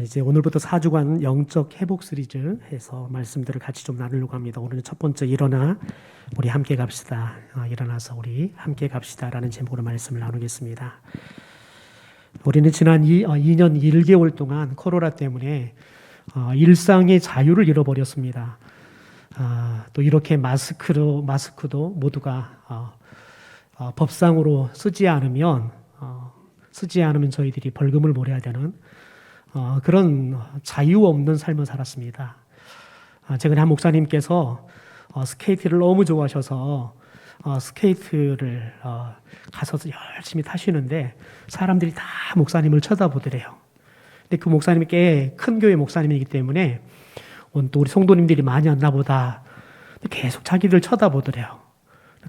이제 오늘부터 4주간 영적 회복 시리즈 해서 말씀들을 같이 좀 나누려고 합니다. 오늘은 첫 번째 일어나 우리 함께 갑시다. 일어나서 우리 함께 갑시다라는 제목으로 말씀을 나누겠습니다. 우리는 지난 2년 1개월 동안 코로나 때문에 일상의 자유를 잃어버렸습니다. 또 이렇게 마스크도 모두가 법상으로 쓰지 않으면 저희들이 벌금을 물어야 되는 그런 자유 없는 삶을 살았습니다. 최근에 한 목사님께서 스케이트를 너무 좋아하셔서 스케이트를 가서 열심히 타시는데 사람들이 다 목사님을 쳐다보더래요. 근데 그 목사님이 꽤 큰 교회 목사님이기 때문에 또 우리 성도님들이 많이 왔나 보다. 계속 자기들 쳐다보더래요.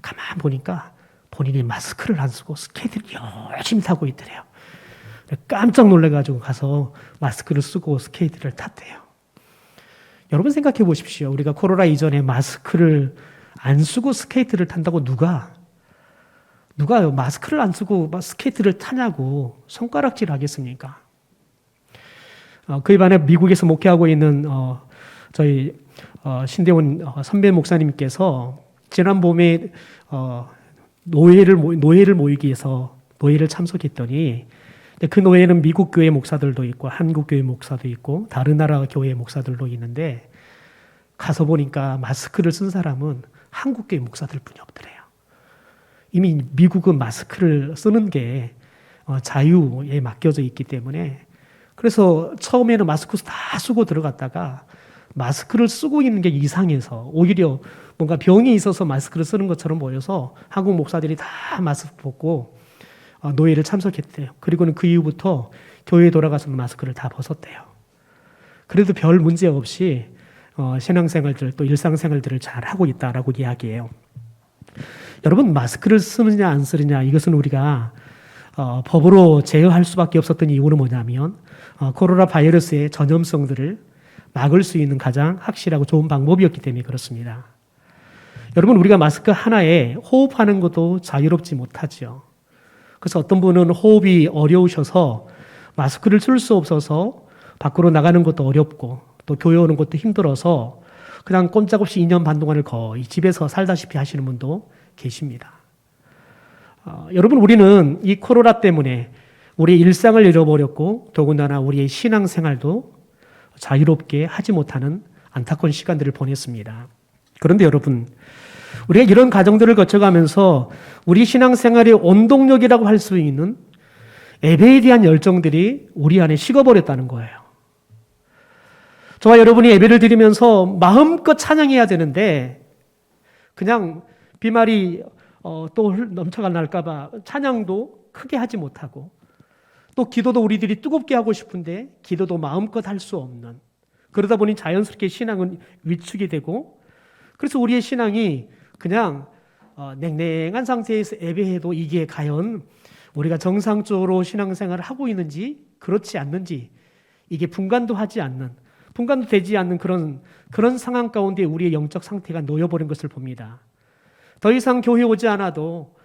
가만 보니까 본인이 마스크를 안 쓰고 스케이트를 열심히 타고 있더래요. 깜짝 놀라가지고 가서 마스크를 쓰고 스케이트를 탔대요. 여러분 생각해 보십시오. 우리가 코로나 이전에 마스크를 안 쓰고 스케이트를 탄다고 누가 마스크를 안 쓰고 스케이트를 타냐고 손가락질 하겠습니까? 그에 반해 미국에서 목회하고 있는 저희 신대원 선배 목사님께서 지난 봄에 노예를 모이기 위해서 노예를 참석했더니 그 노예는 미국 교회 목사들도 있고 한국 교회 목사도 있고 다른 나라 교회 목사들도 있는데 가서 보니까 마스크를 쓴 사람은 한국 교회 목사들 뿐이 없더래요. 이미 미국은 마스크를 쓰는 게 자유에 맡겨져 있기 때문에 그래서 처음에는 마스크 다 쓰고 들어갔다가 마스크를 쓰고 있는 게 이상해서 오히려 뭔가 병이 있어서 마스크를 쓰는 것처럼 보여서 한국 목사들이 다 마스크 벗고 노예를 참석했대요. 그리고는 그 이후부터 교회에 돌아가서 마스크를 다 벗었대요. 그래도 별 문제 없이 신앙생활들 또 일상생활들을 잘 하고 있다라고 이야기해요. 여러분 마스크를 쓰느냐 안 쓰느냐 이것은 우리가 법으로 제어할 수밖에 없었던 이유는 뭐냐면 코로나 바이러스의 전염성들을 막을 수 있는 가장 확실하고 좋은 방법이었기 때문에 그렇습니다. 여러분 우리가 마스크 하나에 호흡하는 것도 자유롭지 못하죠. 그래서 어떤 분은 호흡이 어려우셔서 마스크를 쓸 수 없어서 밖으로 나가는 것도 어렵고 또 교회 오는 것도 힘들어서 그냥 꼼짝없이 2년 반 동안을 거의 집에서 살다시피 하시는 분도 계십니다. 여러분 우리는 이 코로나 때문에 우리의 일상을 잃어버렸고 더군다나 우리의 신앙생활도 자유롭게 하지 못하는 안타까운 시간들을 보냈습니다. 그런데 여러분 우리가 이런 과정들을 거쳐가면서 우리 신앙생활의 원동력이라고 할 수 있는 예배에 대한 열정들이 우리 안에 식어버렸다는 거예요. 저와 여러분이 예배를 드리면서 마음껏 찬양해야 되는데 그냥 비말이 또 넘쳐가 날까 봐 찬양도 크게 하지 못하고 또 기도도 우리들이 뜨겁게 하고 싶은데 기도도 마음껏 할 수 없는 그러다 보니 자연스럽게 신앙은 위축이 되고 그래서 우리의 신앙이 그냥 냉랭한 상태에서 예배해도 이게 과연 우리가 정상적으로 신앙생활을 하고 있는지 그렇지 않는지 이게 분간도 되지 않는 그런 상황 가운데 우리의 영적 상태가 놓여버린 것을 봅니다. 더 이상 교회 오지 않아도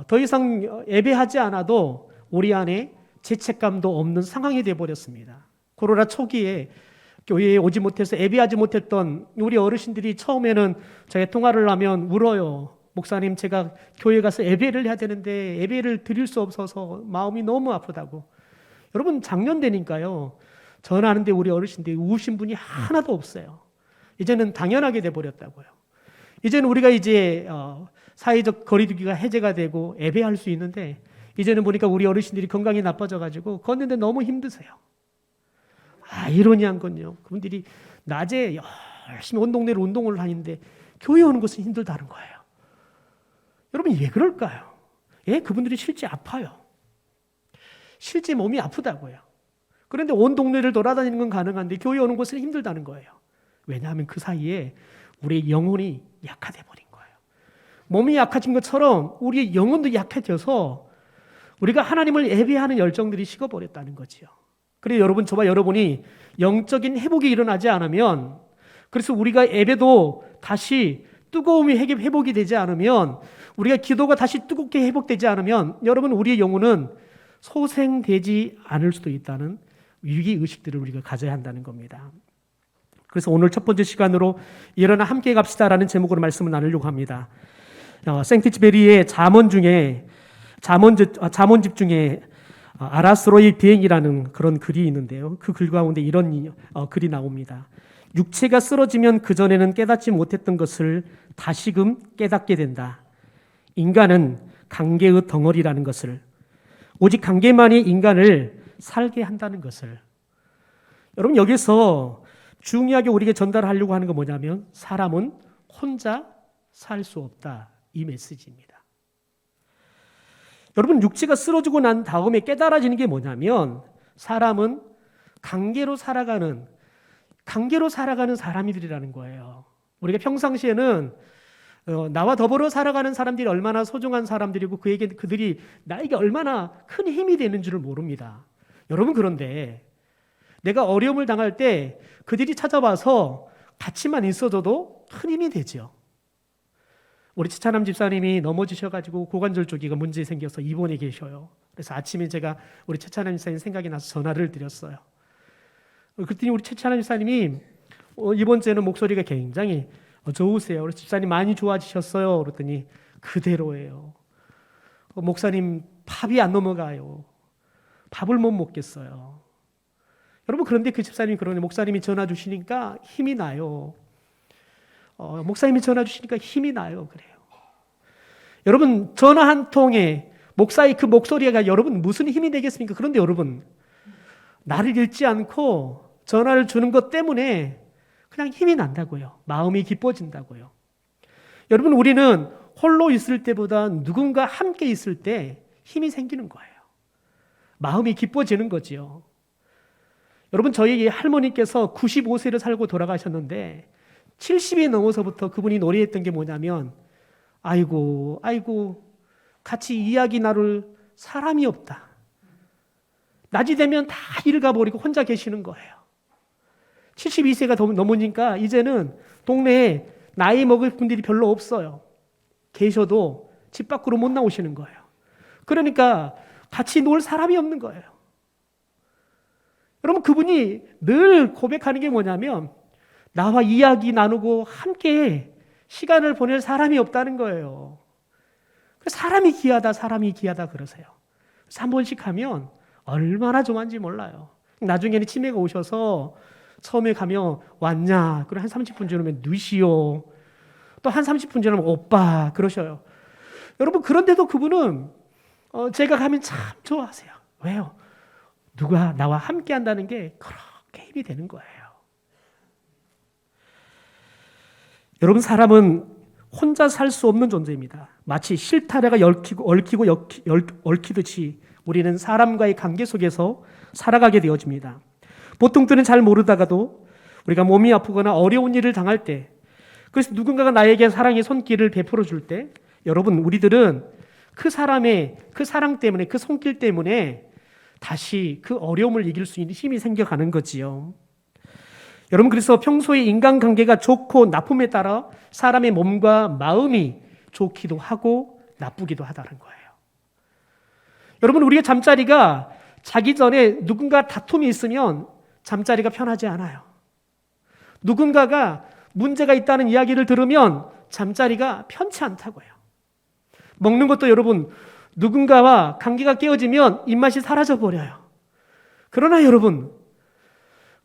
더 이상 예배하지 않아도 우리 안에 죄책감도 없는 상황이 되어버렸습니다. 코로나 초기에 교회에 오지 못해서 예배하지 못했던 우리 어르신들이 처음에는 저희 통화를 하면 울어요. 목사님 제가 교회 가서 예배를 해야 되는데 예배를 드릴 수 없어서 마음이 너무 아프다고. 여러분 작년 되니까요. 전화하는데 우리 어르신들이 우신 분이 하나도 없어요. 이제는 당연하게 돼버렸다고요. 이제는 우리가 이제 사회적 거리두기가 해제가 되고 예배할 수 있는데 이제는 보니까 우리 어르신들이 건강이 나빠져가지고 걷는데 너무 힘드세요. 아이러니한 건요. 그분들이 낮에 열심히 온 동네로 운동을 하는데 교회 오는 것은 힘들다는 거예요. 여러분 왜 그럴까요? 그분들이 실제 아파요. 실제 몸이 아프다고요. 그런데 온 동네를 돌아다니는 건 가능한데 교회 오는 것은 힘들다는 거예요. 왜냐하면 그 사이에 우리의 영혼이 약화돼 버린 거예요. 몸이 약해진 것처럼 우리의 영혼도 약해져서 우리가 하나님을 예배하는 열정들이 식어버렸다는 거지요. 그래서 여러분, 저와 여러분이 영적인 회복이 일어나지 않으면, 그래서 우리가 예배도 다시 뜨거움이 회복이 되지 않으면, 우리가 기도가 다시 뜨겁게 회복되지 않으면, 여러분 우리의 영혼은 소생되지 않을 수도 있다는 위기의식들을 우리가 가져야 한다는 겁니다. 그래서 오늘 첫 번째 시간으로 일어나 함께 갑시다라는 제목으로 말씀을 나누려고 합니다. 생티치베리의 잠언집 중에 아라스로의 비행이라는 그런 글이 있는데요. 그 글 가운데 이런 글이 나옵니다. 육체가 쓰러지면 그전에는 깨닫지 못했던 것을 다시금 깨닫게 된다. 인간은 관계의 덩어리라는 것을, 오직 관계만이 인간을 살게 한다는 것을. 여러분, 여기서 중요하게 우리에게 전달하려고 하는 건 뭐냐면 사람은 혼자 살 수 없다, 이 메시지입니다. 여러분, 육체가 쓰러지고 난 다음에 깨달아지는 게 뭐냐면 사람은 관계로 살아가는 사람들이라는 거예요. 우리가 평상시에는 나와 더불어 살아가는 사람들이 얼마나 소중한 사람들이고 그들이 나에게 얼마나 큰 힘이 되는 줄을 모릅니다. 여러분, 그런데 내가 어려움을 당할 때 그들이 찾아와서 같이만 있어줘도 큰 힘이 되죠. 우리 최찬남 집사님이 넘어지셔가지고 고관절 쪽이가 문제 생겨서 입원해 계셔요. 그래서 아침에 제가 우리 최찬남 집사님 생각이 나서 전화를 드렸어요. 그랬더니 우리 최찬남 집사님이 이번 주에는 목소리가 굉장히 좋으세요. 그래서 집사님 많이 좋아지셨어요. 그랬더니 그대로예요. 목사님 밥이 안 넘어가요. 밥을 못 먹겠어요. 여러분, 그런데 그 집사님이 그러네. 목사님이 전화 주시니까 힘이 나요. 목사님이 전화 주시니까 힘이 나요. 그래요. 여러분, 전화 한 통에 목사의 그 목소리가 여러분 무슨 힘이 되겠습니까? 그런데 여러분, 나를 잃지 않고 전화를 주는 것 때문에 그냥 힘이 난다고요. 마음이 기뻐진다고요. 여러분, 우리는 홀로 있을 때보다 누군가 함께 있을 때 힘이 생기는 거예요. 마음이 기뻐지는 거지요. 여러분, 저희 할머니께서 95세를 살고 돌아가셨는데 70이 넘어서부터 그분이 노래했던 게 뭐냐면 아이고 같이 이야기 나눌 사람이 없다. 낮이 되면 다 일 가버리고 혼자 계시는 거예요. 72세가 넘으니까 이제는 동네에 나이 먹을 분들이 별로 없어요. 계셔도 집 밖으로 못 나오시는 거예요. 그러니까 같이 놀 사람이 없는 거예요. 여러분, 그분이 늘 고백하는 게 뭐냐면 나와 이야기 나누고 함께 시간을 보낼 사람이 없다는 거예요. 사람이 귀하다 그러세요. 그래서 한 번씩 하면 얼마나 좋아하는지 몰라요. 나중에는 치매가 오셔서 처음에 가면 왔냐? 그리고 한 30분 지나면 누시오. 또 한 30분 지나면 오빠 그러셔요. 여러분, 그런데도 그분은 제가 가면 참 좋아하세요. 왜요? 누가 나와 함께 한다는 게 그렇게 힘이 되는 거예요. 여러분, 사람은 혼자 살 수 없는 존재입니다. 마치 실타래가 얽히듯이 우리는 사람과의 관계 속에서 살아가게 되어집니다. 보통 때는 잘 모르다가도 우리가 몸이 아프거나 어려운 일을 당할 때, 그래서 누군가가 나에게 사랑의 손길을 베풀어 줄 때, 여러분, 우리들은 그 사람의 그 사랑 때문에, 그 손길 때문에 다시 그 어려움을 이길 수 있는 힘이 생겨가는 거지요. 여러분, 그래서 평소에 인간관계가 좋고 나쁨에 따라 사람의 몸과 마음이 좋기도 하고 나쁘기도 하다는 거예요. 여러분, 우리의 잠자리가 자기 전에 누군가 다툼이 있으면 잠자리가 편하지 않아요. 누군가가 문제가 있다는 이야기를 들으면 잠자리가 편치 않다고요. 먹는 것도 여러분, 누군가와 관계가 깨어지면 입맛이 사라져 버려요. 그러나 여러분,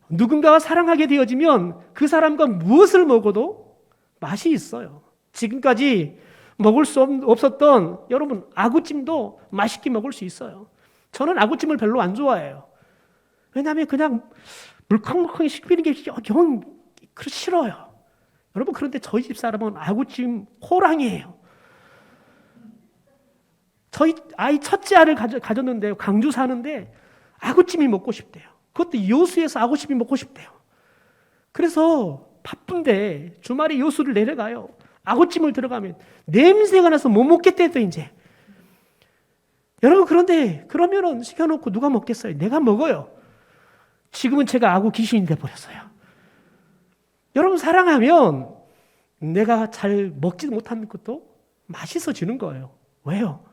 누군가와 사랑하게 되어지면 그 사람과 무엇을 먹어도 맛이 있어요. 지금까지 먹을 수 없었던 여러분, 아구찜도 맛있게 먹을 수 있어요. 저는 아구찜을 별로 안 좋아해요. 왜냐하면 그냥 물컹물컹 씹히는 게 영 싫어요. 여러분, 그런데 저희 집 사람은 아구찜 호랑이에요. 저희 아이 첫째 아를 가졌는데 광주 사는데 아구찜이 먹고 싶대요. 그것도 여수에서 아구찜이 먹고 싶대요. 그래서 바쁜데 주말에 여수를 내려가요. 아구찜을 들어가면 냄새가 나서 못 먹겠대요, 이제. 여러분, 그런데 그러면은 시켜놓고 누가 먹겠어요? 내가 먹어요. 지금은 제가 아구 귀신이 돼버렸어요. 여러분, 사랑하면 내가 잘 먹지도 못하는 것도 맛있어지는 거예요. 왜요?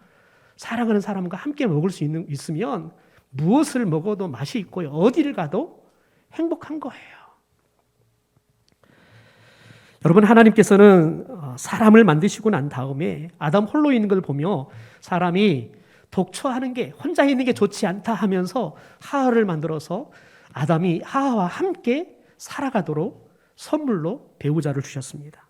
사랑하는 사람과 함께 먹을 수 있으면 무엇을 먹어도 맛이 있고요. 어디를 가도 행복한 거예요. 여러분, 하나님께서는 사람을 만드시고 난 다음에 아담 홀로 있는 걸 보며 사람이 독처하는 게, 혼자 있는 게 좋지 않다 하면서 하와를 만들어서 아담이 하와와 함께 살아가도록 선물로 배우자를 주셨습니다.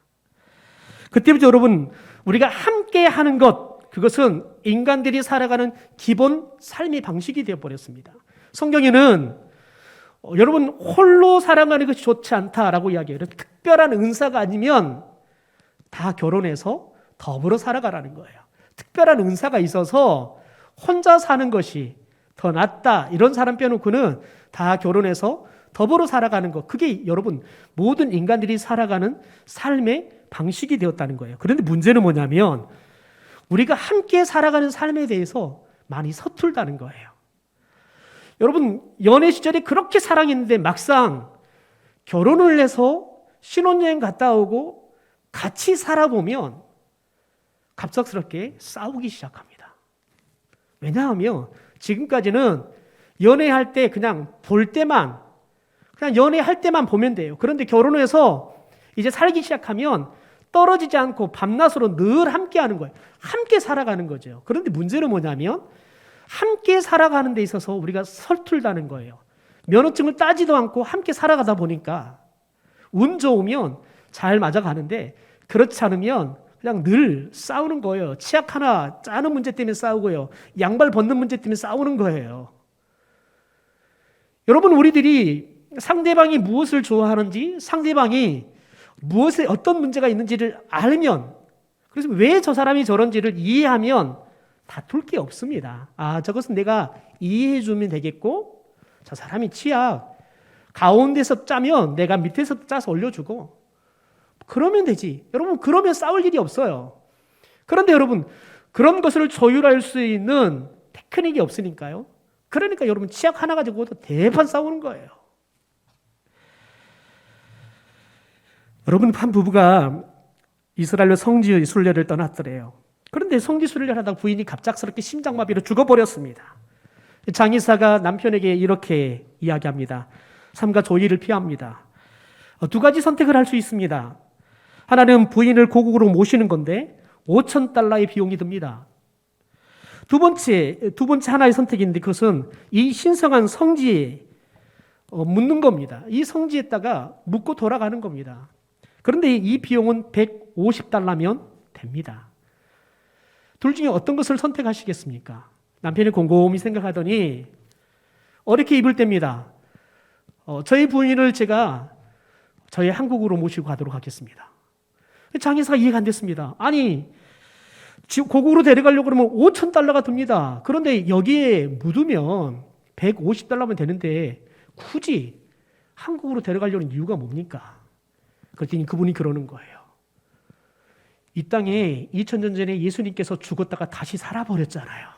그때부터 여러분, 우리가 함께 하는 것, 그것은 인간들이 살아가는 기본 삶의 방식이 되어버렸습니다. 성경에는 여러분, 홀로 살아가는 것이 좋지 않다라고 이야기해요. 특별한 은사가 아니면 다 결혼해서 더불어 살아가라는 거예요. 특별한 은사가 있어서 혼자 사는 것이 더 낫다, 이런 사람 빼놓고는 다 결혼해서 더불어 살아가는 것, 그게 여러분 모든 인간들이 살아가는 삶의 방식이 되었다는 거예요. 그런데 문제는 뭐냐면 우리가 함께 살아가는 삶에 대해서 많이 서툴다는 거예요. 여러분, 연애 시절에 그렇게 사랑했는데 막상 결혼을 해서 신혼여행 갔다 오고 같이 살아보면 갑작스럽게 싸우기 시작합니다. 왜냐하면 지금까지는 연애할 때 그냥 볼 때만, 그냥 연애할 때만 보면 돼요. 그런데 결혼해서 이제 살기 시작하면 떨어지지 않고 밤낮으로 늘 함께 하는 거예요. 함께 살아가는 거죠. 그런데 문제는 뭐냐면 함께 살아가는 데 있어서 우리가 서툴다는 거예요. 면허증을 따지도 않고 함께 살아가다 보니까 운 좋으면 잘 맞아가는데 그렇지 않으면 그냥 늘 싸우는 거예요. 치약 하나 짜는 문제 때문에 싸우고요. 양발 벗는 문제 때문에 싸우는 거예요. 여러분, 우리들이 상대방이 무엇을 좋아하는지, 상대방이 무엇에 어떤 문제가 있는지를 알면, 그래서 왜 저 사람이 저런지를 이해하면 다툴 게 없습니다. 아, 저것은 내가 이해해 주면 되겠고, 저 사람이 치약 가운데서 짜면 내가 밑에서 짜서 올려주고, 그러면 되지. 여러분, 그러면 싸울 일이 없어요. 그런데 여러분, 그런 것을 조율할 수 있는 테크닉이 없으니까요. 그러니까 여러분, 치약 하나 가지고도 대판 싸우는 거예요. 여러분, 한 부부가 이스라엘로 성지 순례를 떠났더래요. 그런데 성지 순례를 하다가 부인이 갑작스럽게 심장마비로 죽어버렸습니다. 장의사가 남편에게 이렇게 이야기합니다. 삼가 조의를 피합니다. 두 가지 선택을 할 수 있습니다. 하나는 부인을 고국으로 모시는 건데 $5,000의 비용이 듭니다. 두 번째 하나의 선택인데 그것은 이 신성한 성지에 묻는 겁니다. 이 성지에다가 묻고 돌아가는 겁니다. 그런데 이 비용은 $150면 됩니다. 둘 중에 어떤 것을 선택하시겠습니까? 남편이 곰곰이 생각하더니 어렵게 입을 때입니다. 저희 부인을 제가 저희 한국으로 모시고 가도록 하겠습니다. 장의사가 이해가 안 됐습니다. 아니, 고국으로 데려가려고 그러면 $5,000가 듭니다. 그런데 여기에 묻으면 $150면 되는데 굳이 한국으로 데려가려는 이유가 뭡니까? 그랬더니 그분이 그러는 거예요. 이 땅에 2000년 전에 예수님께서 죽었다가 다시 살아버렸잖아요.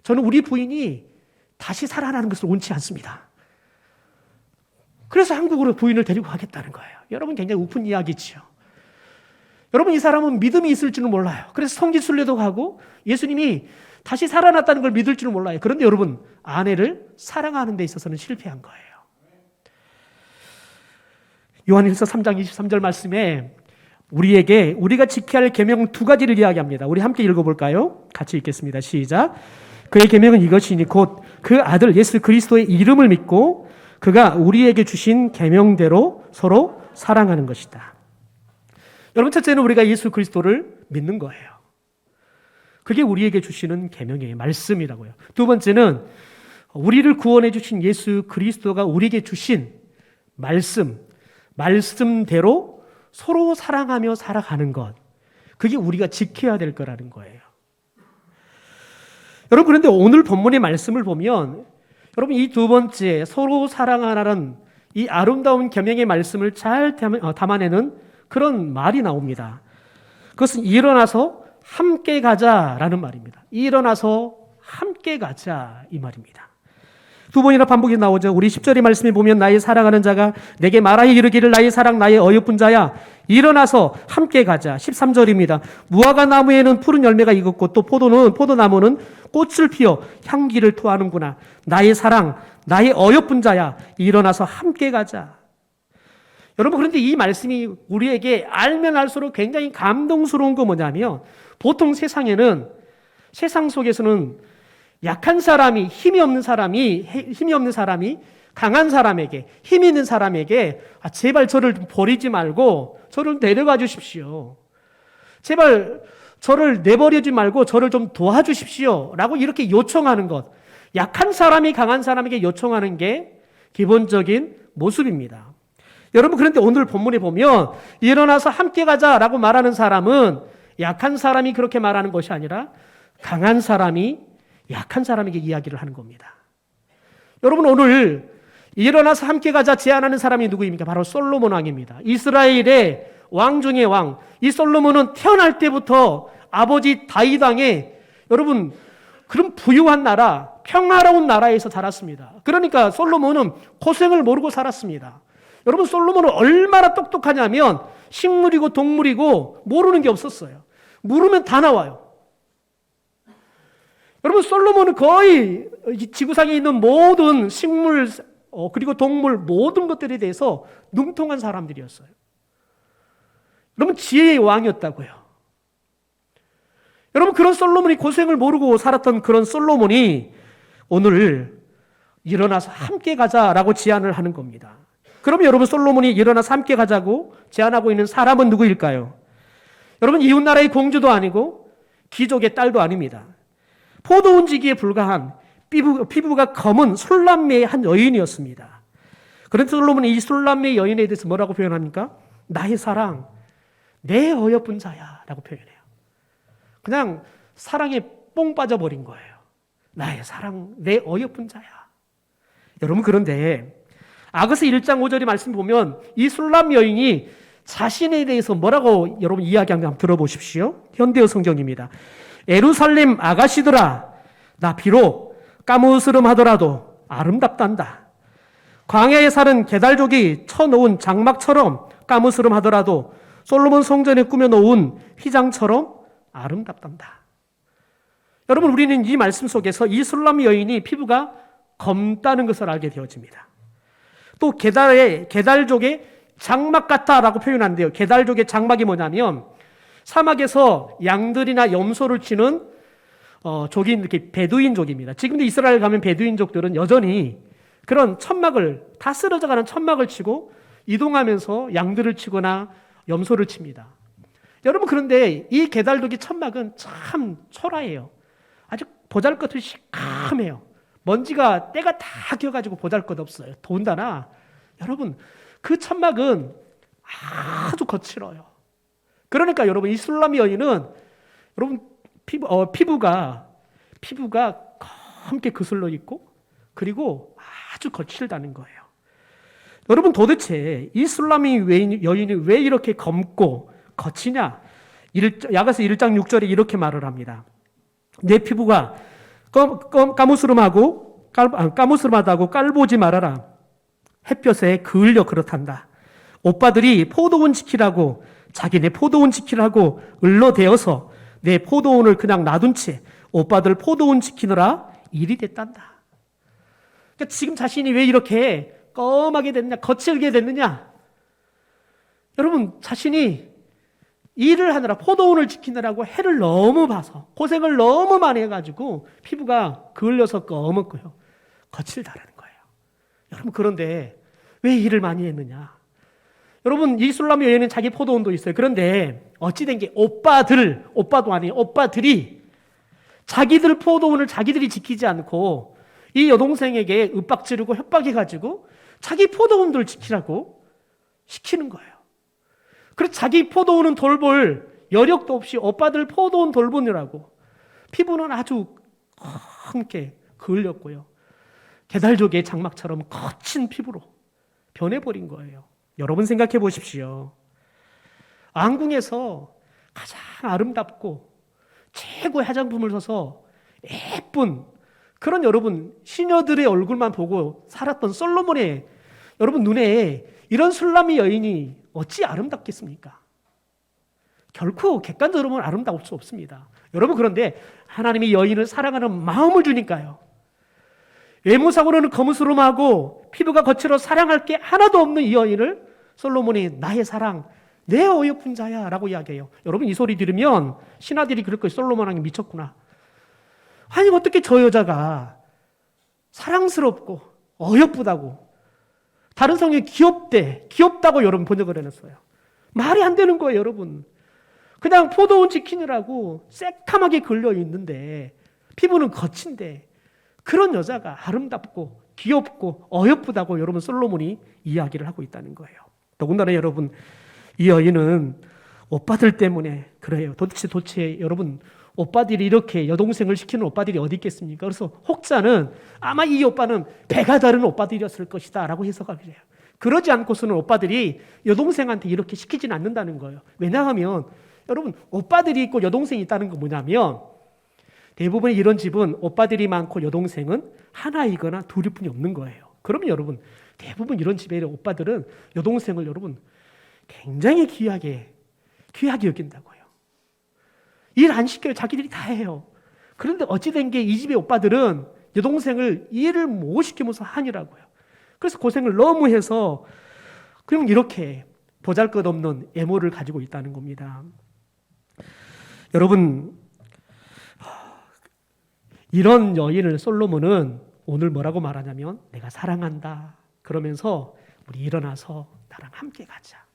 저는 우리 부인이 다시 살아나는 것을 원치 않습니다. 그래서 한국으로 부인을 데리고 가겠다는 거예요. 여러분, 굉장히 우픈 이야기죠. 여러분, 이 사람은 믿음이 있을 줄은 몰라요. 그래서 성지순례도 가고 예수님이 다시 살아났다는 걸 믿을 줄은 몰라요. 그런데 여러분, 아내를 사랑하는 데 있어서는 실패한 거예요. 요한일서 3장 23절 말씀에 우리가 지켜야 할 계명 두 가지를 이야기합니다. 우리 함께 읽어볼까요? 같이 읽겠습니다. 시작. 그의 계명은 이것이니 곧 그 아들 예수 그리스도의 이름을 믿고 그가 우리에게 주신 계명대로 서로 사랑하는 것이다. 여러분, 첫째는 우리가 예수 그리스도를 믿는 거예요. 그게 우리에게 주시는 계명이에요. 말씀이라고요. 두 번째는 우리를 구원해 주신 예수 그리스도가 우리에게 주신 말씀대로 서로 사랑하며 살아가는 것. 그게 우리가 지켜야 될 거라는 거예요. 여러분, 그런데 오늘 본문의 말씀을 보면 여러분, 이 두 번째 서로 사랑하라는 이 아름다운 계명의 말씀을 잘 담아내는 그런 말이 나옵니다. 그것은 일어나서 함께 가자라는 말입니다. 일어나서 함께 가자, 이 말입니다. 두 번이나 반복이 나오죠. 우리 10절의 말씀에 보면 나의 사랑하는 자가 내게 말하여 이르기를 나의 사랑 나의 어여쁜 자야 일어나서 함께 가자. 13절입니다. 무화과 나무에는 푸른 열매가 익었고 또 포도나무는 꽃을 피워 향기를 토하는구나. 나의 사랑, 나의 어여쁜 자야, 일어나서 함께 가자. 여러분, 그런데 이 말씀이 우리에게 알면 알수록 굉장히 감동스러운 거 뭐냐면, 보통 세상 속에서는 약한 사람이, 힘이 없는 사람이 강한 사람에게, 힘 있는 사람에게 제발 저를 버리지 말고 저를 데려가 주십시오. 제발 저를 내버리지 말고 저를 좀 도와주십시오. 라고 이렇게 요청하는 것. 약한 사람이 강한 사람에게 요청하는 게 기본적인 모습입니다. 여러분, 그런데 오늘 본문에 보면 일어나서 함께 가자라고 말하는 사람은 약한 사람이 그렇게 말하는 것이 아니라 강한 사람이 약한 사람에게 이야기를 하는 겁니다. 여러분, 오늘 일어나서 함께 가자 제안하는 사람이 누구입니까? 바로 솔로몬 왕입니다. 이스라엘의 왕 중의 왕. 이 솔로몬은 태어날 때부터 아버지 다윗 왕의 여러분 그런 부유한 나라, 평화로운 나라에서 자랐습니다. 그러니까 솔로몬은 고생을 모르고 살았습니다. 여러분, 솔로몬은 얼마나 똑똑하냐면 식물이고 동물이고 모르는 게 없었어요. 물으면 다 나와요. 여러분, 솔로몬은 거의 지구상에 있는 모든 식물 그리고 동물 모든 것들에 대해서 능통한 사람들이었어요. 여러분, 지혜의 왕이었다고요. 여러분, 그런 솔로몬이 고생을 모르고 살았던 그런 솔로몬이 오늘 일어나서 함께 가자라고 제안을 하는 겁니다. 그럼 여러분, 솔로몬이 일어나서 함께 가자고 제안하고 있는 사람은 누구일까요? 여러분, 이웃나라의 공주도 아니고 귀족의 딸도 아닙니다. 포도원지기에 불과한 피부가 검은 술람매의 한 여인이었습니다. 그런데 솔로몬이 이 술람매 여인에 대해서 뭐라고 표현합니까? 나의 사랑, 내 어여쁜 자야 라고 표현해요. 그냥 사랑에 뽕 빠져버린 거예요. 나의 사랑, 내 어여쁜 자야. 여러분, 그런데 아가서 1장 5절의 말씀 보면 이 술람 여인이 자신에 대해서 뭐라고 여러분 이야기하는 거 한번 들어보십시오. 현대어 성경입니다. 예루살렘 아가씨들아, 나 비록 까무스름하더라도 아름답단다. 광야에 사는 게달족이 쳐놓은 장막처럼 까무스름하더라도 솔로몬 성전에 꾸며놓은 휘장처럼 아름답단다. 여러분, 우리는 이 말씀 속에서 이 술람 여인이 피부가 검다는 것을 알게 되어집니다. 또 게달족의 장막 같다라고 표현하는데요. 게달족의 장막이 뭐냐면 사막에서 양들이나 염소를 치는 족이 이렇게 베두인족입니다. 지금도 이스라엘 가면 베두인족들은 여전히 그런 천막을 다 쓰러져가는 천막을 치고 이동하면서 양들을 치거나 염소를 칩니다. 여러분, 그런데 이 게달족의 천막은 참 초라해요. 아주 보잘것없이 시커매요. 먼지가 때가 다 끼어가지고 보잘것없어요. 더군다나 여러분, 그 천막은 아주 거칠어요. 그러니까 여러분, 이 술람 여인은 여러분 피부가 검게 그슬러 있고 그리고 아주 거칠다는 거예요. 여러분, 도대체 이 술람이 여인이 왜 이렇게 검고 거치냐? 야가서 1장 6절에 이렇게 말을 합니다. 내 피부가 까무스름하다고 깔보지 말아라. 햇볕에 그을려 그렇단다. 오빠들이 포도원 지키라고 자기네 포도원 지키라고 을러대어서 내 포도원을 그냥 놔둔 채 오빠들 포도원 지키느라 일이 됐단다. 그러니까 지금 자신이 왜 이렇게 검하게 됐느냐, 거칠게 됐느냐? 여러분, 자신이 일을 하느라 포도원을 지키느라고 해를 너무 봐서 고생을 너무 많이 해가지고 피부가 그을려서 검었고요. 거칠다라는 거예요. 여러분, 그런데 왜 일을 많이 했느냐? 여러분, 이 술람 여인은 자기 포도원도 있어요. 그런데 어찌된 게 오빠도 아니에요. 오빠들이 자기들 포도원을 자기들이 지키지 않고 이 여동생에게 윽박지르고 협박해가지고 자기 포도원들 지키라고 시키는 거예요. 그래서 자기 포도원은 돌볼 여력도 없이 오빠들 포도원 돌보느라고 피부는 아주 검게 그을렸고요. 게달족의 장막처럼 거친 피부로 변해버린 거예요. 여러분, 생각해 보십시오. 왕궁에서 가장 아름답고 최고의 화장품을 써서 예쁜 그런 여러분 시녀들의 얼굴만 보고 살았던 솔로몬의 여러분 눈에 이런 술람이 여인이 어찌 아름답겠습니까? 결코 객관적으로 보면 아름다울 수 없습니다. 여러분, 그런데 하나님이 여인을 사랑하는 마음을 주니까요. 외모상으로는 거무스름하고 피부가 거칠어 사랑할 게 하나도 없는 이 여인을 솔로몬이 나의 사랑, 내 어여쁜 자야 라고 이야기해요. 여러분, 이 소리 들으면 신하들이 그럴 거예요. 솔로몬 왕이 미쳤구나. 아니, 어떻게 저 여자가 사랑스럽고 어여쁘다고, 다른 성에 귀엽다고 여러분 번역을 해놨어요. 말이 안 되는 거예요, 여러분. 그냥 포도원 지키느라고 새카맣게 걸려 있는데, 피부는 거친데, 그런 여자가 아름답고 귀엽고 어여쁘다고 여러분 솔로몬이 이야기를 하고 있다는 거예요. 더군다나 여러분, 이 여인은 오빠들 때문에 그래요. 도대체 여러분, 오빠들이 이렇게 여동생을 시키는 오빠들이 어디 있겠습니까? 그래서 혹자는 아마 이 오빠는 배가 다른 오빠들이었을 것이다 라고 해석하게 돼요. 그러지 않고서는 오빠들이 여동생한테 이렇게 시키진 않는다는 거예요. 왜냐하면 여러분, 오빠들이 있고 여동생이 있다는 건 뭐냐면, 대부분 이런 집은 오빠들이 많고 여동생은 하나이거나 둘일 뿐이 없는 거예요. 그러면 여러분, 대부분 이런 집의 오빠들은 여동생을 여러분 굉장히 귀하게 여긴다고요. 일 안 시켜요. 자기들이 다 해요. 그런데 어찌된 게 이 집의 오빠들은 여동생을 일을 못 시키면서 하니라고요. 그래서 고생을 너무 해서 그럼 이렇게 보잘것없는 애모를 가지고 있다는 겁니다. 여러분, 이런 여인을 솔로몬은 오늘 뭐라고 말하냐면, 내가 사랑한다 그러면서 우리 일어나서 나랑 함께 가자.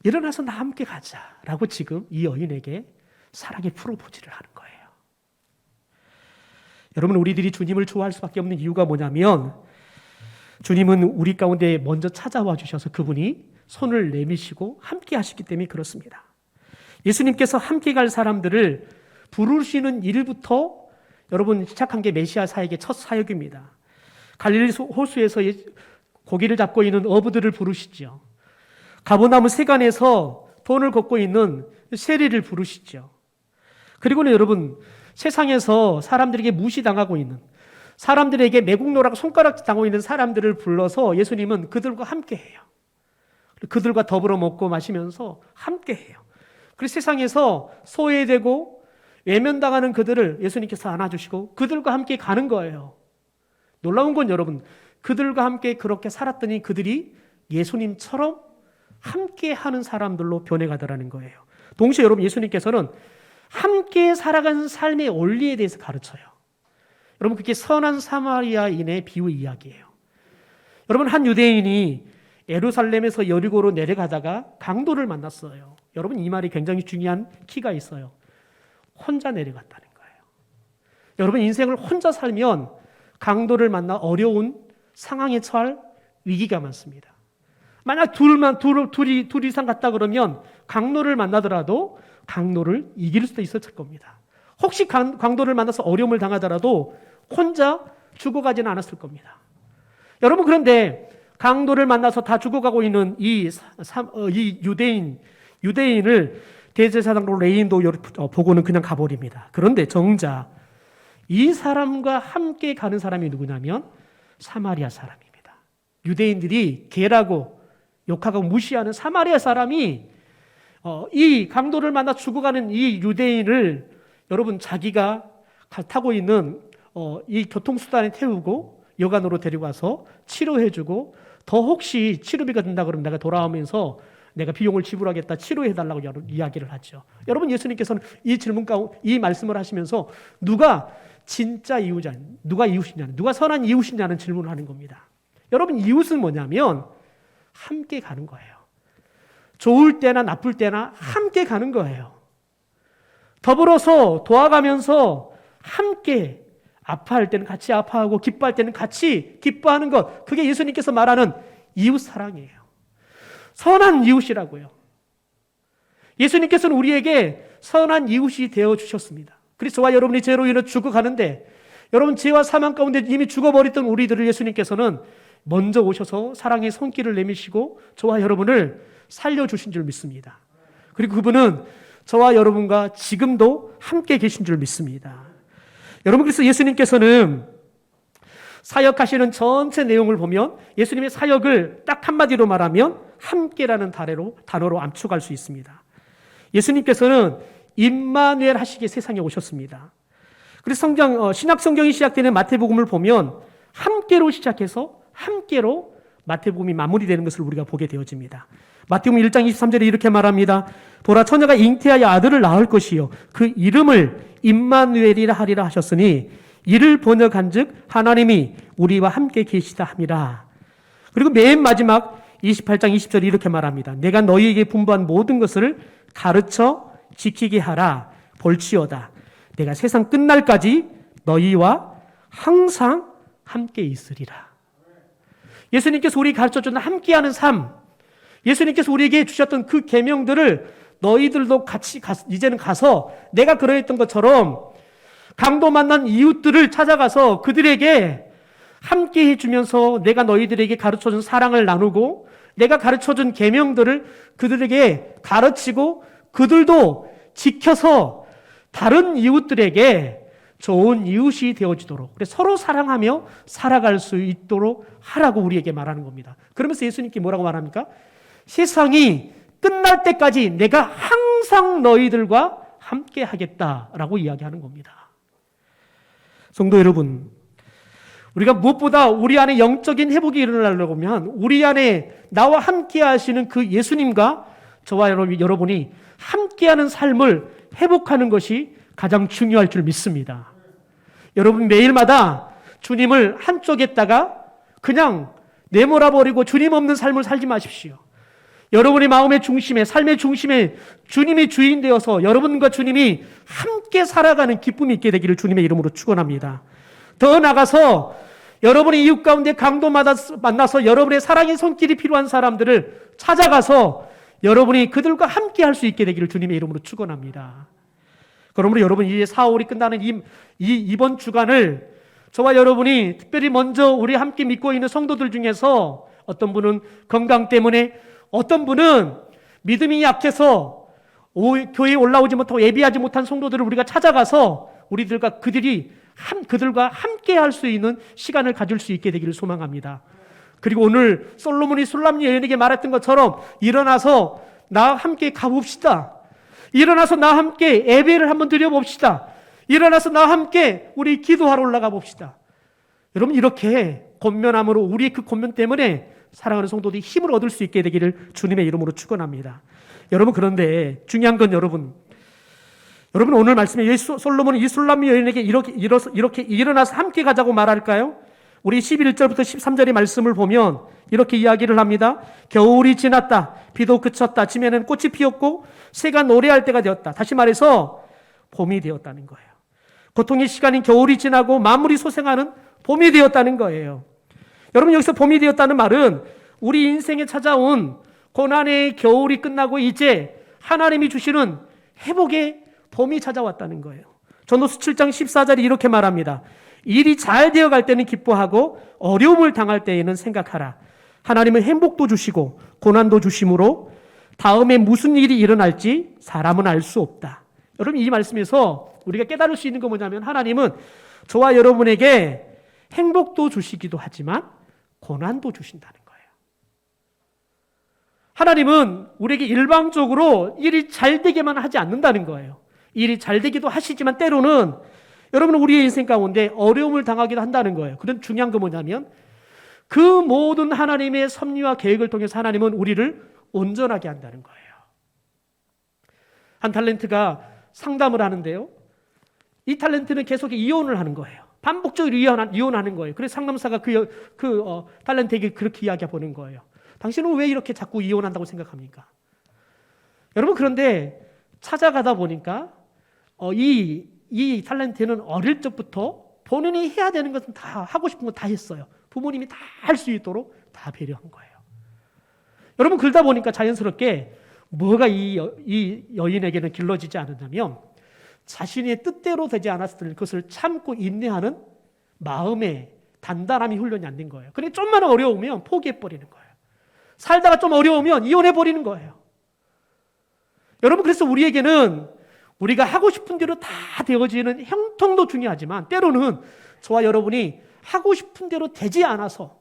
일어나서 나 함께 가자라고 지금 이 여인에게 사랑의 프로포즈를 하는 거예요. 여러분, 우리들이 주님을 좋아할 수밖에 없는 이유가 뭐냐면, 주님은 우리 가운데 먼저 찾아와 주셔서 그분이 손을 내미시고 함께 하시기 때문에 그렇습니다. 예수님께서 함께 갈 사람들을 부르시는 일부터 여러분 시작한 게 메시아 사역의 첫 사역입니다. 갈릴리 호수에서 고기를 잡고 있는 어부들을 부르시죠. 가버나움 세간에서 돈을 걷고 있는 세리를 부르시죠. 그리고는 여러분, 세상에서 사람들에게 무시당하고 있는, 사람들에게 매국노라고 손가락 당하고 있는 사람들을 불러서 예수님은 그들과 함께 해요. 그들과 더불어 먹고 마시면서 함께 해요. 그래서 세상에서 소외되고 외면당하는 그들을 예수님께서 안아주시고 그들과 함께 가는 거예요. 놀라운 건 여러분, 그들과 함께 그렇게 살았더니 그들이 예수님처럼 함께 하는 사람들로 변해가더라는 거예요. 동시에 여러분, 예수님께서는 함께 살아가는 삶의 원리에 대해서 가르쳐요. 여러분, 그게 선한 사마리아인의 비유 이야기예요. 여러분, 한 유대인이 예루살렘에서 여리고로 내려가다가 강도를 만났어요. 여러분, 이 말이 굉장히 중요한 키가 있어요. 혼자 내려갔다는 거예요. 여러분, 인생을 혼자 살면 강도를 만나 어려운 상황에 처할 위기가 많습니다. 만약 둘 이상 갔다 그러면 강도를 만나더라도 강도를 이길 수도 있었을 겁니다. 혹시 강도를 만나서 어려움을 당하더라도 혼자 죽어가지는 않았을 겁니다. 여러분, 그런데 강도를 만나서 다 죽어가고 있는 이 유대인을 대제사장로 레인도 보고는 그냥 가버립니다. 그런데 정작 이 사람과 함께 가는 사람이 누구냐면 사마리아 사람입니다. 유대인들이 개라고 욕하고 무시하는 사마리아 사람이 이 강도를 만나 죽어가는 이 유대인을 여러분, 자기가 타고 있는 이 교통수단에 태우고 여관으로 데려가서 치료해주고, 더 혹시 치료비가 든다 그러면 내가 돌아오면서 내가 비용을 지불하겠다, 치료해달라고 이야기를 하죠. 여러분, 예수님께서는 이 말씀을 하시면서 누가 진짜 이웃이냐, 누가 이웃이냐, 누가 선한 이웃이냐는 질문을 하는 겁니다. 여러분, 이웃은 뭐냐면 함께 가는 거예요. 좋을 때나 나쁠 때나 함께 가는 거예요. 더불어서 도와가면서 함께 아파할 때는 같이 아파하고 기뻐할 때는 같이 기뻐하는 것, 그게 예수님께서 말하는 이웃 사랑이에요. 선한 이웃이라고요. 예수님께서는 우리에게 선한 이웃이 되어 주셨습니다. 그래서 저와 여러분이 죄로 인해 죽어가는데, 여러분 죄와 사망 가운데 이미 죽어버렸던 우리들을 예수님께서는 먼저 오셔서 사랑의 손길을 내미시고 저와 여러분을 살려주신 줄 믿습니다. 그리고 그분은 저와 여러분과 지금도 함께 계신 줄 믿습니다. 여러분, 그래서 예수님께서는 사역하시는 전체 내용을 보면 예수님의 사역을 딱 한마디로 말하면 함께라는 단어로 암축할 수 있습니다. 예수님께서는 임마누엘 하시기에 세상에 오셨습니다. 그래서 신약 성경이 시작되는 마태복음을 보면 함께로 시작해서 함께로 마태복음이 마무리되는 것을 우리가 보게 되어집니다. 마태복음 1장 23절에 이렇게 말합니다. 보라, 처녀가 잉태하여 아들을 낳을 것이요 그 이름을 임마누엘이라 하리라 하셨으니 이를 번역한즉 하나님이 우리와 함께 계시다 함이라. 그리고 맨 마지막 28장 20절에 이렇게 말합니다. 내가 너희에게 분부한 모든 것을 가르쳐 지키게 하라. 볼지어다 내가 세상 끝날까지 너희와 항상 함께 있으리라. 예수님께서 우리에게 가르쳐주는 함께하는 삶, 예수님께서 우리에게 주셨던 그 계명들을 너희들도 같이 이제는 가서 내가 그러했던 것처럼 강도 만난 이웃들을 찾아가서 그들에게 함께 해주면서 내가 너희들에게 가르쳐준 사랑을 나누고 내가 가르쳐준 계명들을 그들에게 가르치고 그들도 지켜서 다른 이웃들에게 좋은 이웃이 되어지도록 서로 사랑하며 살아갈 수 있도록 하라고 우리에게 말하는 겁니다. 그러면서 예수님께 뭐라고 말합니까? 세상이 끝날 때까지 내가 항상 너희들과 함께 하겠다라고 이야기하는 겁니다. 성도 여러분, 우리가 무엇보다 우리 안에 영적인 회복이 일어나려고 하면 우리 안에 나와 함께 하시는 그 예수님과 저와 여러분이 함께하는 삶을 회복하는 것이 가장 중요할 줄 믿습니다. 여러분 매일마다 주님을 한쪽에다가 그냥 내몰아버리고 주님 없는 삶을 살지 마십시오. 여러분의 마음의 중심에, 삶의 중심에 주님이 주인 되어서 여러분과 주님이 함께 살아가는 기쁨이 있게 되기를 주님의 이름으로 축원합니다. 더 나아가서 여러분의 이웃 가운데 강도마다 만나서 여러분의 사랑의 손길이 필요한 사람들을 찾아가서 여러분이 그들과 함께 할 수 있게 되기를 주님의 이름으로 축원합니다. 그러므로 여러분 이제 4월이 끝나는 이번 주간을 저와 여러분이 특별히 먼저 우리 함께 믿고 있는 성도들 중에서 어떤 분은 건강 때문에 어떤 분은 믿음이 약해서 교회에 올라오지 못하고 예비하지 못한 성도들을 우리가 찾아가서 그들과 함께 할 수 있는 시간을 가질 수 있게 되기를 소망합니다. 그리고 오늘 솔로몬이 술람 여인에게 말했던 것처럼 일어나서 나와 함께 가봅시다. 일어나서 나와 함께 예배를 한번 드려봅시다. 일어나서 나와 함께 우리 기도하러 올라가 봅시다. 여러분 이렇게 권면함으로 우리의 그 권면 때문에 사랑하는 성도들이 힘을 얻을 수 있게 되기를 주님의 이름으로 축원합니다. 여러분 그런데 중요한 건 여러분 오늘 말씀에 솔로몬이 이 술람 여인에게 이렇게 일어나서 함께 가자고 말할까요? 우리 11절부터 13절의 말씀을 보면 이렇게 이야기를 합니다. 겨울이 지났다. 비도 그쳤다. 지면에는 꽃이 피었고 새가 노래할 때가 되었다. 다시 말해서 봄이 되었다는 거예요. 고통의 시간인 겨울이 지나고 만물이 소생하는 봄이 되었다는 거예요. 여러분 여기서 봄이 되었다는 말은 우리 인생에 찾아온 고난의 겨울이 끝나고 이제 하나님이 주시는 회복의 봄이 찾아왔다는 거예요. 전도서 7장 14절이 이렇게 말합니다. 일이 잘 되어갈 때는 기뻐하고 어려움을 당할 때에는 생각하라. 하나님은 행복도 주시고 고난도 주심으로 다음에 무슨 일이 일어날지 사람은 알 수 없다. 여러분 이 말씀에서 우리가 깨달을 수 있는 건 뭐냐면 하나님은 저와 여러분에게 행복도 주시기도 하지만 고난도 주신다는 거예요. 하나님은 우리에게 일방적으로 일이 잘 되게만 하지 않는다는 거예요. 일이 잘 되기도 하시지만 때로는 여러분은 우리의 인생 가운데 어려움을 당하기도 한다는 거예요. 그런 중요한 건 뭐냐면 그 모든 하나님의 섭리와 계획을 통해서 하나님은 우리를 온전하게 한다는 거예요. 한 탤런트가 상담을 하는데요. 이 탤런트는 계속 이혼을 하는 거예요. 반복적으로 이혼하는 거예요. 그래서 상담사가 탤런트에게 그렇게 이야기해 보는 거예요. 당신은 왜 이렇게 자꾸 이혼한다고 생각합니까? 여러분 그런데 찾아가다 보니까 이 탤런트는 어릴 적부터 본인이 해야 되는 것은 다 하고 싶은 건 다 했어요. 부모님이 다 할 수 있도록 다 배려한 거예요. 여러분 그러다 보니까 자연스럽게 뭐가 이 여인에게는 길러지지 않았냐면 자신의 뜻대로 되지 않았을 것을 참고 인내하는 마음의 단단함이 훈련이 안 된 거예요. 그러니까 좀만 어려우면 포기해버리는 거예요. 살다가 좀 어려우면 이혼해버리는 거예요. 여러분 그래서 우리에게는 우리가 하고 싶은 대로 다 되어지는 형통도 중요하지만 때로는 저와 여러분이 하고 싶은 대로 되지 않아서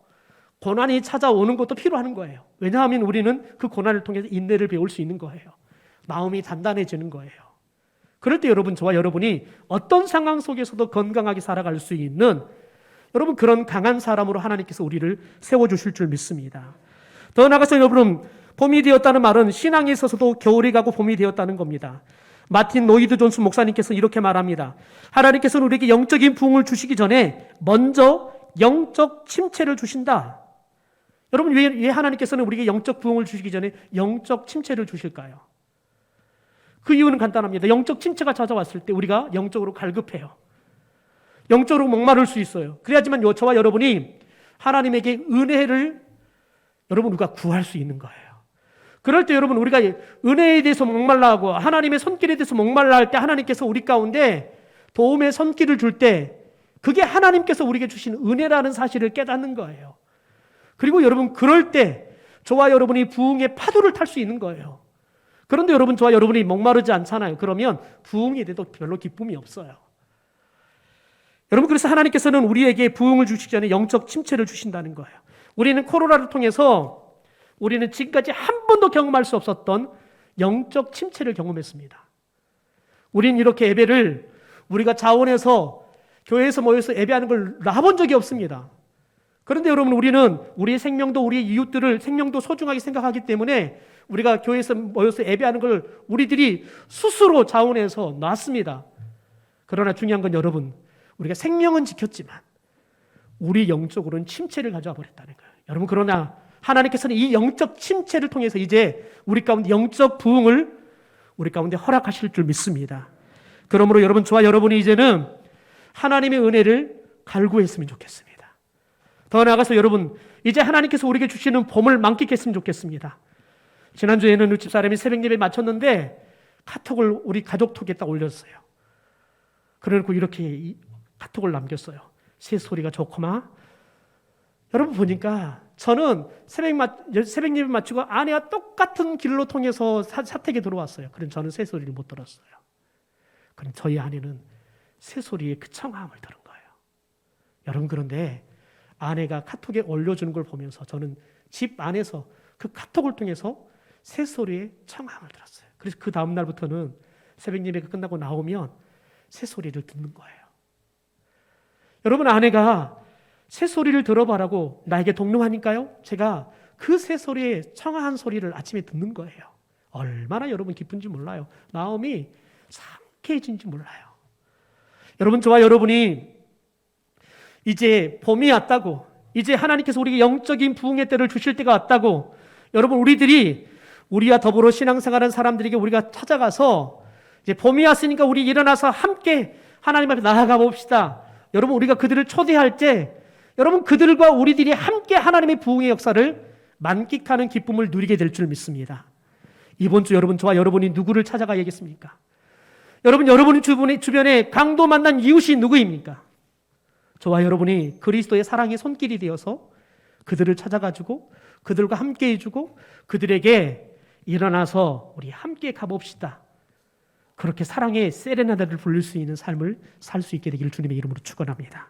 고난이 찾아오는 것도 필요한 거예요. 왜냐하면 우리는 그 고난을 통해서 인내를 배울 수 있는 거예요. 마음이 단단해지는 거예요. 그럴 때 여러분, 저와 여러분이 어떤 상황 속에서도 건강하게 살아갈 수 있는 여러분 그런 강한 사람으로 하나님께서 우리를 세워주실 줄 믿습니다. 더 나아가서 여러분, 봄이 되었다는 말은 신앙에 있어서도 겨울이 가고 봄이 되었다는 겁니다. 마틴 노이드 존스 목사님께서 이렇게 말합니다. 하나님께서는 우리에게 영적인 부흥을 주시기 전에 먼저 영적 침체를 주신다. 여러분, 왜 하나님께서는 우리에게 영적 부흥을 주시기 전에 영적 침체를 주실까요? 그 이유는 간단합니다. 영적 침체가 찾아왔을 때 우리가 영적으로 갈급해요. 영적으로 목마를 수 있어요. 그래야지만 저와 여러분이 하나님에게 은혜를 여러분 우리가 구할 수 있는 거예요. 그럴 때 여러분 우리가 은혜에 대해서 목말라 하고 하나님의 손길에 대해서 목말라 할 때 하나님께서 우리 가운데 도움의 손길을 줄 때 그게 하나님께서 우리에게 주신 은혜라는 사실을 깨닫는 거예요. 그리고 여러분 그럴 때 저와 여러분이 부흥의 파도를 탈 수 있는 거예요. 그런데 여러분 저와 여러분이 목마르지 않잖아요. 그러면 부흥에 대해서 별로 기쁨이 없어요. 여러분 그래서 하나님께서는 우리에게 부흥을 주시기 전에 영적 침체를 주신다는 거예요. 우리는 코로나를 통해서 우리는 지금까지 한 번도 경험할 수 없었던 영적 침체를 경험했습니다. 우리는 이렇게 예배를 우리가 자원해서 교회에서 모여서 예배하는 걸 놔본 적이 없습니다. 그런데 여러분 우리는 우리의 생명도 우리의 이웃들을 생명도 소중하게 생각하기 때문에 우리가 교회에서 모여서 예배하는 걸 우리들이 스스로 자원해서 놨습니다. 그러나 중요한 건 여러분 우리가 생명은 지켰지만 우리 영적으로는 침체를 가져와 버렸다는 거예요. 여러분 그러나 하나님께서는 이 영적 침체를 통해서 이제 우리 가운데 영적 부흥을 우리 가운데 허락하실 줄 믿습니다. 그러므로 여러분 저와 여러분이 이제는 하나님의 은혜를 갈구했으면 좋겠습니다. 더 나아가서 여러분 이제 하나님께서 우리에게 주시는 봄을 만끽했으면 좋겠습니다. 지난주에는 우리 집사람이 새벽 예배 마쳤는데 카톡을 우리 가족톡에 딱 올렸어요. 그래놓고 이렇게 카톡을 남겼어요. 새소리가 좋구만. 여러분 보니까 저는 새벽 예배 마치고 아내와 똑같은 길로 통해서 사택에 들어왔어요. 그럼 저는 새소리를 못 들었어요. 그럼 저희 아내는 새소리의 그 청함을 들은 거예요. 여러분 그런데 아내가 카톡에 올려주는 걸 보면서 저는 집 안에서 그 카톡을 통해서 새소리의 청함을 들었어요. 그래서 그 다음 날부터는 새벽 예배가 끝나고 나오면 새소리를 듣는 거예요. 여러분 아내가 새소리를 들어봐라고 나에게 독려하니까요. 제가 그 새소리의 청아한 소리를 아침에 듣는 거예요. 얼마나 여러분 기쁜지 몰라요. 마음이 상쾌해진지 몰라요. 여러분 저와 여러분이 이제 봄이 왔다고 이제 하나님께서 우리에게 영적인 부흥의 때를 주실 때가 왔다고 여러분 우리들이 우리와 더불어 신앙생활하는 사람들에게 우리가 찾아가서 이제 봄이 왔으니까 우리 일어나서 함께 하나님 앞에 나아가 봅시다. 여러분 우리가 그들을 초대할 때 여러분 그들과 우리들이 함께 하나님의 부흥의 역사를 만끽하는 기쁨을 누리게 될 줄 믿습니다. 이번 주 여러분 저와 여러분이 누구를 찾아가야겠습니까? 여러분 주변에 강도 만난 이웃이 누구입니까? 저와 여러분이 그리스도의 사랑의 손길이 되어서 그들을 찾아가지고 그들과 함께 해주고 그들에게 일어나서 우리 함께 가봅시다. 그렇게 사랑의 세레나데를 부를 수 있는 삶을 살 수 있게 되기를 주님의 이름으로 축원합니다.